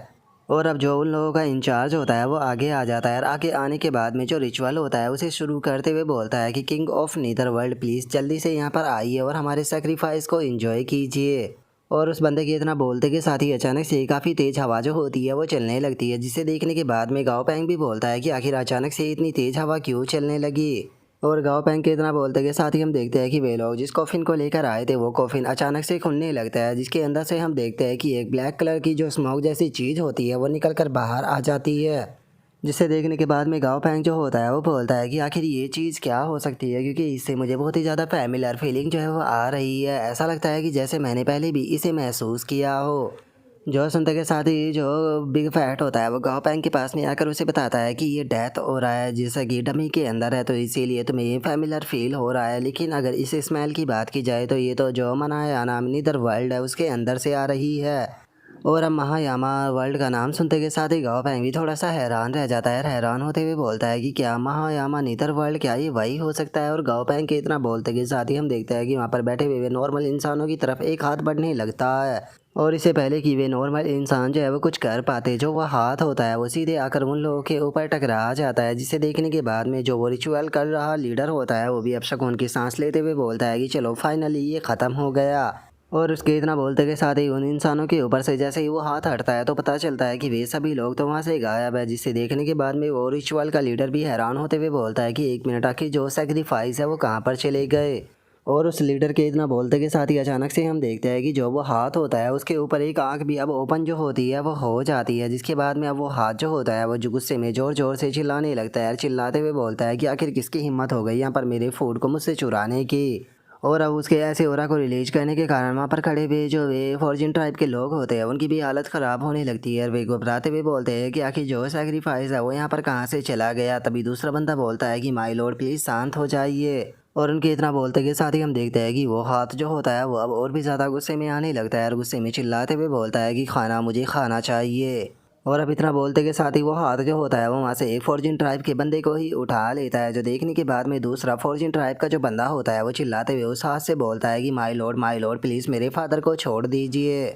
और अब जो उन लोगों का इंचार्ज होता है वो आगे आ जाता है और आगे आने के बाद में जो रिचुअल होता है उसे शुरू करते हुए बोलता है कि king of neither world please जल्दी से यहाँ पर आइए और हमारे सेक्रीफाइस को एंजॉय कीजिए। और उस बंदे के इतना बोलते के साथ ही अचानक से काफ़ी तेज़ हवा जो होती है वो चलने लगती है, जिसे देखने के बाद में गाओ पैंग भी बोलता है कि आखिर अचानक से इतनी तेज़ हवा क्यों चलने लगी। और गाँव पैंग के इतना बोलते के साथ ही हम देखते हैं कि वे लोग जिस कॉफ़िन को लेकर आए थे वो कॉफ़िन अचानक से खुलने लगता है, जिसके अंदर से हम देखते हैं कि एक ब्लैक कलर की जो स्मोक जैसी चीज़ होती है वो निकल कर बाहर आ जाती है। जिसे देखने के बाद में गाँव पैंग जो होता है वो बोलता है कि आखिर ये चीज़ क्या हो सकती है, क्योंकि इससे मुझे बहुत ही ज़्यादा फैमिलियर फीलिंग जो है वो आ रही है। ऐसा लगता है कि जैसे मैंने पहले भी इसे महसूस किया हो। जो सुनते के साथ ही जो बिग फैट होता है वो गाँव पैंग के पास में आकर उसे बताता है कि ये डेथ हो रहा है, जैसा कि डमी के अंदर है, तो इसीलिए तुम्हें ये फैमिलियर फील हो रहा है। लेकिन अगर इस स्मेल की बात की जाए तो ये तो जो महायामा नीदर वर्ल्ड है उसके अंदर से आ रही है। और अब महायामा वर्ल्ड का नाम सुनते के साथ ही गाँव पैंग भी थोड़ा सा हैरान रह जाता है। हैरान होते हुए बोलता है कि क्या महायामा नीदर वर्ल्ड, क्या ये वही हो सकता है। और गाँव पैंग के इतना बोलते के साथ ही हम देखते हैं कि वहाँ पर बैठे हुए नॉर्मल इंसानों की तरफ एक हाथ बढ़ने लगता है, और इससे पहले कि वे नॉर्मल इंसान जो है वो कुछ कर पाते, जो वह हाथ होता है वो सीधे आकर उन लोगों के ऊपर टकरा जाता है। जिसे देखने के बाद में जो वो रिचुअल कर रहा लीडर होता है वो भी अपशगुन की सांस लेते हुए बोलता है कि चलो फाइनली ये ख़त्म हो गया। और उसके इतना बोलते के साथ ही उन इंसानों के ऊपर से जैसे ही वो हाथ हटता है तो पता चलता है कि वे सभी लोग तो वहाँ से गायब है। जिसे देखने के बाद में वो रिचुअल का लीडर भी हैरान होते हुए बोलता है कि 1 मिनट, आखिर जो सेक्रीफाइस है वो कहाँ पर चले गए। और उस लीडर के इतना बोलते के साथ ही अचानक से हम देखते हैं कि जो वो हाथ होता है उसके ऊपर एक आंख भी अब ओपन जो होती है वो हो जाती है, जिसके बाद में अब वो हाथ जो होता है वो जो गुस्से में ज़ोर ज़ोर से चिल्लाने लगता है। चिल्लाते हुए बोलता है कि आखिर किसकी हिम्मत हो गई यहाँ पर मेरे फूड को मुझसे चुराने की। और अब उसके ऐसे ओरा को रिलीज करने के कारण वहाँ पर खड़े हुए जो वे फॉर्जिन ट्राइब के लोग होते हैं उनकी भी हालत ख़राब होने लगती है और वे घबराते हुए बोलते हैं कि आखिर जो सेक्रीफाइस है वो यहाँ पर कहाँ से चला गया। तभी दूसरा बंदा बोलता है कि माय लॉर्ड प्लीज़ शांत हो जाइए। और उनके इतना बोलते के साथ ही हम देखते हैं कि वो हाथ जो होता है वो अब और भी ज़्यादा गुस्से में आने लगता है और गुस्से में चिल्लाते हुए बोलता है कि खाना, मुझे खाना चाहिए। और अब इतना बोलते के साथ ही वो हाथ जो होता है वो वहाँ से एक फॉर्जिन ट्राइब के बंदे को ही उठा लेता है, जो देखने के बाद में दूसरा फॉर्जिन ट्राइब का जो बंदा होता है वो चिल्लाते हुए उस हाथ से बोलता है कि माय लॉर्ड प्लीज़ मेरे फादर को छोड़ दीजिए।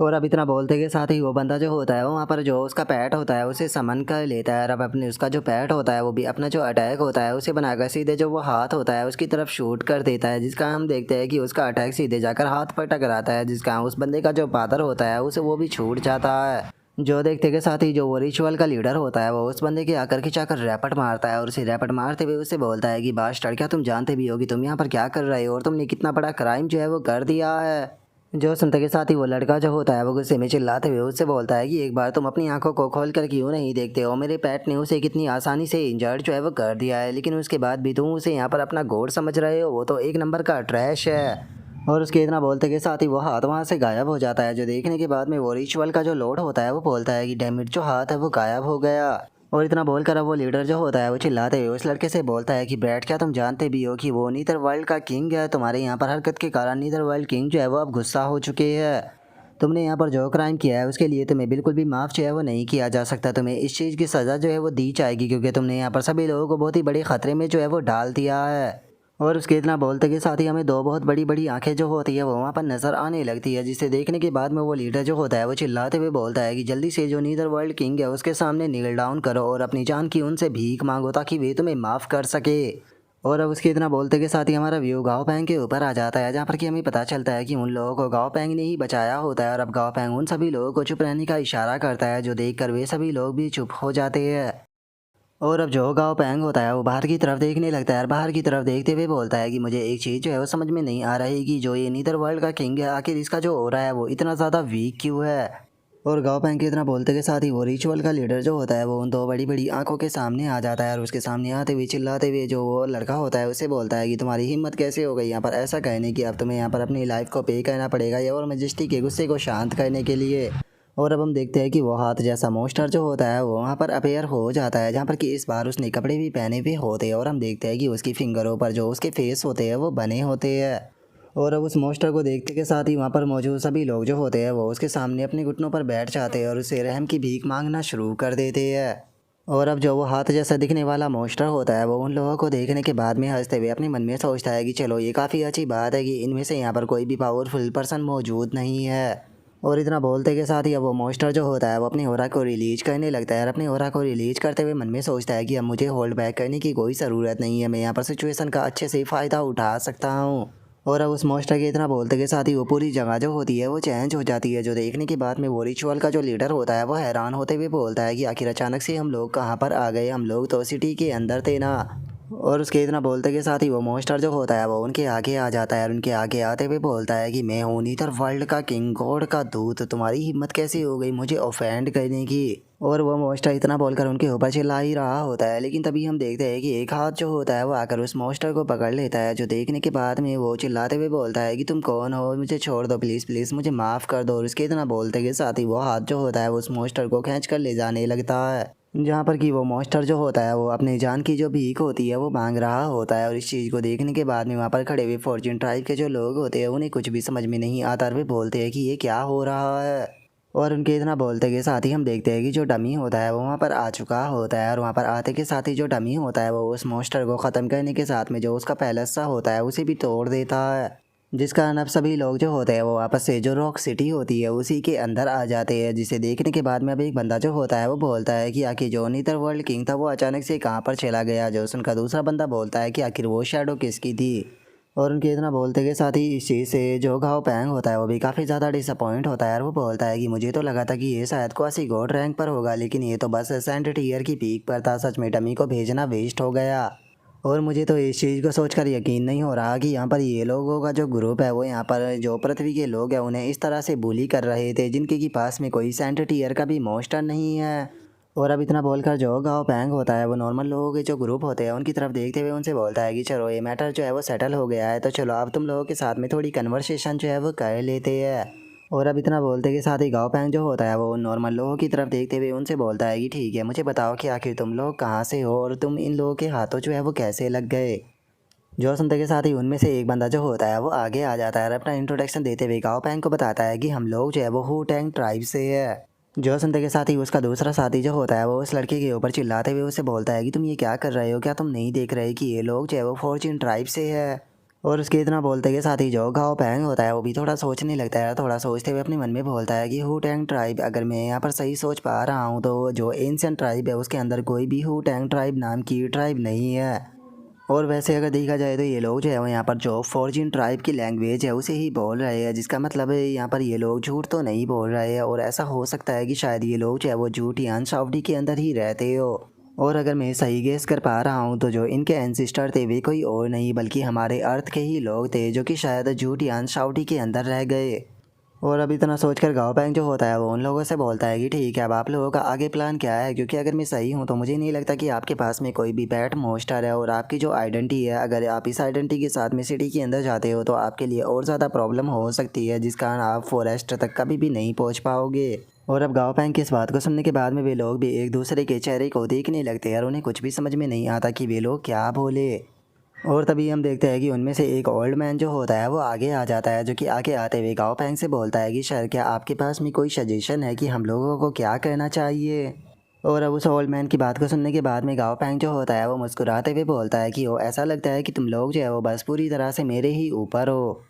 और अब इतना बोलते के साथ ही वो बंदा जो होता है वो वहाँ पर जो उसका पैट होता है उसे समन कर लेता है और अब अपने उसका जो पैट होता है वो भी अपना जो अटैक होता है उसे बनाकर सीधे जो वो हाथ होता है उसकी तरफ शूट कर देता है, जिसका हम देखते हैं कि उसका अटैक सीधे जाकर हाथ पर टकराता है, जिसका उस बंदे का जो फादर होता है उसे वो भी छूट जाता है। जो देखते के साथ ही जो वो रिचुअल का लीडर होता है वो उस बंदे के आकर खिंचाकर रैपट मारता है और उसे रैपट मारते हुए उससे बोलता है कि बास्टर्ड, क्या तुम जानते भी हो कि तुम यहाँ पर क्या कर रहे हो और तुमने कितना बड़ा क्राइम जो है वो कर दिया है। जो सुनते के साथ ही वो लड़का जो होता है वो गुस्से में चिल्लाते हुए उससे बोलता है कि एक बार तुम अपनी आंखों को खोल कर क्यों नहीं देखते हो, मेरे पेट ने उसे कितनी आसानी से इंजर्ड जो है वो कर दिया है, लेकिन उसके बाद भी तुम उसे यहाँ पर अपना गोड समझ रहे हो, वो तो एक नंबर का ट्रैश है। और उसके इतना बोलते के साथ ही वो हाथ वहाँ से गायब हो जाता है, जो देखने के बाद में वो रिचुअल का जो लॉर्ड होता है वो बोलता है कि डैम इट, जो हाथ है वो गायब हो गया। और इतना बोलकर अब वो लीडर जो होता है वो चिल्लाते हुए उस लड़के से बोलता है कि ब्रैड, क्या तुम जानते भी हो कि वो नीदर वर्ल्ड का किंग है, तुम्हारे यहाँ पर हरकत के कारण नीदर वर्ल्ड किंग जो है वो अब गुस्सा हो चुके हैं। तुमने यहाँ पर जो क्राइम किया है उसके लिए तुम्हें बिल्कुल भी माफ़ जो है वो नहीं किया जा सकता। तुम्हें इस चीज़ की सज़ा जो है वो दी जाएगी, क्योंकि तुमने यहाँ पर सभी लोगों को बहुत ही बड़े ख़तरे में जो है वो डाल दिया है। और उसके इतना बोलते के साथ ही हमें दो बहुत बड़ी बड़ी आंखें जो होती है वो वहाँ पर नज़र आने लगती है, जिसे देखने के बाद में वो लीडर जो होता है वो चिल्लाते हुए बोलता है कि जल्दी से जो नीदर वर्ल्ड किंग है उसके सामने नील डाउन करो और अपनी जान की उनसे भीख मांगो ताकि वे तुम्हें माफ़ कर सके। और अब उसके इतना बोलते के साथ ही हमारा व्यू गाओ पैंग के ऊपर आ जाता है, जहाँ पर कि हमें पता चलता है कि उन लोगों को गाओ पैंग ने ही बचाया होता है। और अब गाओ पैंग उन सभी लोगों को चुप रहने का इशारा करता है, जो देखकर वे सभी लोग भी चुप हो जाते हैं। और अब जो गाओ पैंग होता है वो बाहर की तरफ देखने लगता है और बाहर की तरफ देखते हुए बोलता है कि मुझे एक चीज़ जो है वो समझ में नहीं आ रही कि जो ये नीदर वर्ल्ड का किंग है आखिर इसका जो हो रहा है वो इतना ज़्यादा वीक क्यों है। और गाँव पैंग के इतना बोलते के साथ ही वो रिचुअल का लीडर जो होता है वो उन दो बड़ी बड़ी आंखों के सामने आ जाता है और उसके सामने आते हुए चिल्लाते हुए जो वो लड़का होता है उसे बोलता है कि तुम्हारी हिम्मत कैसे हो गई यहाँ पर ऐसा कहने की, अब तुम्हें यहाँ पर अपनी लाइफ को पे करना पड़ेगा ये और मैजेस्टी के गुस्से को शांत करने के लिए। और अब हम देखते हैं कि वो हाथ जैसा मोस्टर जो होता है वो वहाँ पर अपेयर हो जाता है, जहाँ पर कि इस बार उसने कपड़े भी पहने हुए होते हैं और हम देखते हैं कि उसकी फिंगरों पर जो उसके फेस होते हैं वो बने होते हैं। और अब उस मोस्टर को देखते के साथ ही वहाँ पर मौजूद सभी लोग जो होते हैं वो उसके सामने अपने घुटनों पर बैठ जाते हैं और उसे रहम की भीख मांगना शुरू कर देते हैं। और अब जो वो हाथ जैसा दिखने वाला मोस्टर होता है वो उन लोगों को देखने के बाद में हंसते हुए अपने मन में सोचता है कि चलो ये काफ़ी अच्छी बात है कि इनमें से यहाँ पर कोई भी पावरफुल पर्सन मौजूद नहीं है। और इतना बोलते के साथ ही अब वो मोस्टर जो होता है वो अपनी ऑरा को रिलीज करने लगता है और अपनी ऑरा को रिलीज करते हुए मन में सोचता है कि अब मुझे होल्ड बैक करने की कोई ज़रूरत नहीं है, मैं यहाँ पर सिचुएशन का अच्छे से फ़ायदा उठा सकता हूँ। और अब उस मोस्टर के इतना बोलते के साथ ही वो पूरी जगह जो होती है वो चेंज हो जाती है, जो देखने के बाद में वो रिचुअल का जो लीडर होता है वो हैरान होते हुए बोलता है कि आखिर अचानक से हम लोग कहाँ पर आ गए, हम लोग तो सिटी के अंदर थे ना। और उसके इतना बोलते के साथ ही वो मोस्टर जो होता है वो उनके आगे आ जाता है और उनके आगे आते हुए बोलता है कि मैं हूँ नीदर वर्ल्ड का किंग, गॉड का दूत, तुम्हारी हिम्मत कैसे हो गई मुझे ऑफेंड करने की। और वो मोस्टर इतना बोलकर उनके ऊपर चिल्ला ही रहा होता है, लेकिन तभी हम देखते हैं कि एक हाथ जो होता है वो आकर उस मोस्टर को पकड़ लेता है, जो देखने के बाद में वो चिल्लाते हुए बोलता है कि तुम कौन हो, मुझे छोड़ दो प्लीज़ प्लीज़, मुझे माफ़ कर दो। और उसके इतना बोलते के साथ ही वो हाथ जो होता है वो उस मोस्टर को खींच कर ले जाने लगता है, जहाँ पर कि वो मॉन्स्टर जो होता है वो अपनी जान की जो भीख होती है वो मांग रहा होता है। और इस चीज़ को देखने के बाद में वहाँ पर खड़े हुए फॉर्च्यून ट्राइब के जो लोग होते हैं उन्हें कुछ भी समझ में नहीं आता और वे बोलते हैं कि ये क्या हो रहा है। और उनके इतना बोलते के साथ ही हम देखते हैं कि जो डमी होता है वो वहाँ पर आ चुका होता है और वहाँ पर आते के साथ ही जो डमी होता है वो उस मॉन्स्टर को ख़त्म करने के साथ में जो उसका पैलेस सा होता है उसे भी तोड़ देता है, जिस कारण अब सभी लोग जो होते हैं वो वापस से जो रॉक सिटी होती है उसी के अंदर आ जाते हैं, जिसे देखने के बाद में अब एक बंदा जो होता है वो बोलता है कि आखिर जो नीदर वर्ल्ड किंग था वो अचानक से कहाँ पर चला गया। जो उनका दूसरा बंदा बोलता है कि आखिर वो शैडो किसकी थी। और उनके इतना बोलते के साथ ही इस चीज़ से जो गाओ पैंग होता है वो भी काफ़ी ज़्यादा डिसअपॉइंट होता है और वो बोलता है कि मुझे तो लगा था कि ये शायद क्वासी गॉड रैंक पर होगा, लेकिन ये तो बस सेंट टीयर की पीक पर था, सच में डमी को भेजना वेस्ट हो गया। और मुझे तो इस चीज़ को सोचकर यकीन नहीं हो रहा कि यहाँ पर ये लोगों का जो ग्रुप है वो यहाँ पर जो पृथ्वी के लोग हैं उन्हें इस तरह से bully कर रहे थे, जिनके की पास में कोई सेंट टीयर का भी मॉन्स्टर नहीं है। और अब इतना बोलकर जो गाओ पैंग होता है वो नॉर्मल लोगों के जो ग्रुप होते हैं उनकी तरफ देखते हुए उनसे बोलता है कि चलो ये मैटर जो है वो सेटल हो गया है, तो चलो अब तुम लोगों के साथ में थोड़ी कन्वर्सेशन जो है वो कर लेते हैं। और अब इतना बोलते के साथ ही गाओ पैंग जो होता है वो नॉर्मल लोगों की तरफ देखते हुए उनसे बोलता है कि ठीक है, मुझे बताओ कि आखिर तुम लोग कहाँ से हो और तुम इन लोगों के हाथों जो है वो कैसे लग गए। जो सुनते के साथ ही उनमें से एक बंदा जो होता है वो आगे आ जाता है और अपना इंट्रोडक्शन देते हुए गाओ पैंग को बताता है कि हम लोग जो है वो हू टैंग ट्राइब से है। जो सुनते के साथ ही उसका दूसरा साथी जो होता है वो उस लड़के के ऊपर चिल्लाते हुए उसे बोलता है कि तुम ये क्या कर रहे हो, क्या तुम नहीं देख रहे कि ये लोग जो है वो फॉर्च्यून ट्राइब से है। और उसके इतना बोलते के साथ ही जो गाओ पैंग होता है वो भी थोड़ा सोचने लगता है, थोड़ा सोचते हुए अपने मन में बोलता है कि हू टैंग ट्राइब, अगर मैं यहाँ पर सही सोच पा रहा हूँ तो जो एंशिएंट ट्राइब है उसके अंदर कोई भी हू टैंग ट्राइब नाम की ट्राइब नहीं है। और वैसे अगर देखा जाए तो ये लोग जो है वो यहाँ पर जो फॉर्च्यून ट्राइब की लैंग्वेज है उसे ही बोल रहे हैं, जिसका मतलब है यहाँ पर ये लोग झूठ तो नहीं बोल रहे हैं। और ऐसा हो सकता है कि शायद ये लोग जो है वो झूठियान सावडी के अंदर ही रहते हो। और अगर मैं सही गेस कर पा रहा हूँ तो जो इनके एंसिस्टर थे वे कोई और नहीं बल्कि हमारे अर्थ के ही लोग थे, जो कि शायद झूठियान सावडी के अंदर रह गए। और अब इतना सोचकर गाँव पैंग जो होता है वो उन लोगों से बोलता है कि ठीक है, अब आप लोगों का आगे प्लान क्या है, क्योंकि अगर मैं सही हूँ तो मुझे नहीं लगता कि आपके पास में कोई भी पेट मॉन्स्टर है। और आपकी जो आइडेंटिटी है, अगर आप इस आइडेंटिटी के साथ में सिटी के अंदर जाते हो तो आपके लिए और ज़्यादा प्रॉब्लम हो सकती है, जिस कारण आप फॉरेस्ट तक कभी भी नहीं पहुँच पाओगे। और अब गाँव पैंग की इस बात को सुनने के बाद में वे लोग भी एक दूसरे के चेहरे को देखने लगते हैं और उन्हें कुछ भी समझ में नहीं आता कि वे लोग क्या बोले। और तभी हम देखते हैं कि उनमें से एक ओल्ड मैन जो होता है वो आगे आ जाता है, जो कि आगे आते हुए गाओ पैंग से बोलता है कि सर क्या आपके पास में कोई सजेशन है कि हम लोगों को क्या करना चाहिए। और अब उस ओल्ड मैन की बात को सुनने के बाद में गाओ पैंग जो होता है वो मुस्कुराते हुए बोलता है कि वो ऐसा लगता है कि तुम लोग जो है वो बस पूरी तरह से मेरे ही ऊपर हो।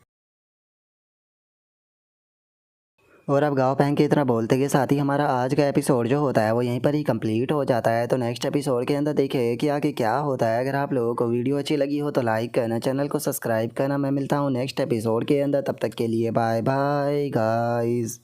और अब गाँव पैंग की तरह बोलते के साथ ही हमारा आज का एपिसोड जो होता है वो यहीं पर ही कंप्लीट हो जाता है। तो नेक्स्ट एपिसोड के अंदर देखिए कि आगे क्या होता है। अगर आप लोगों को वीडियो अच्छी लगी हो तो लाइक करना, चैनल को सब्सक्राइब करना। मैं मिलता हूँ नेक्स्ट एपिसोड के अंदर, तब तक के लिए बाय बाय गाइस।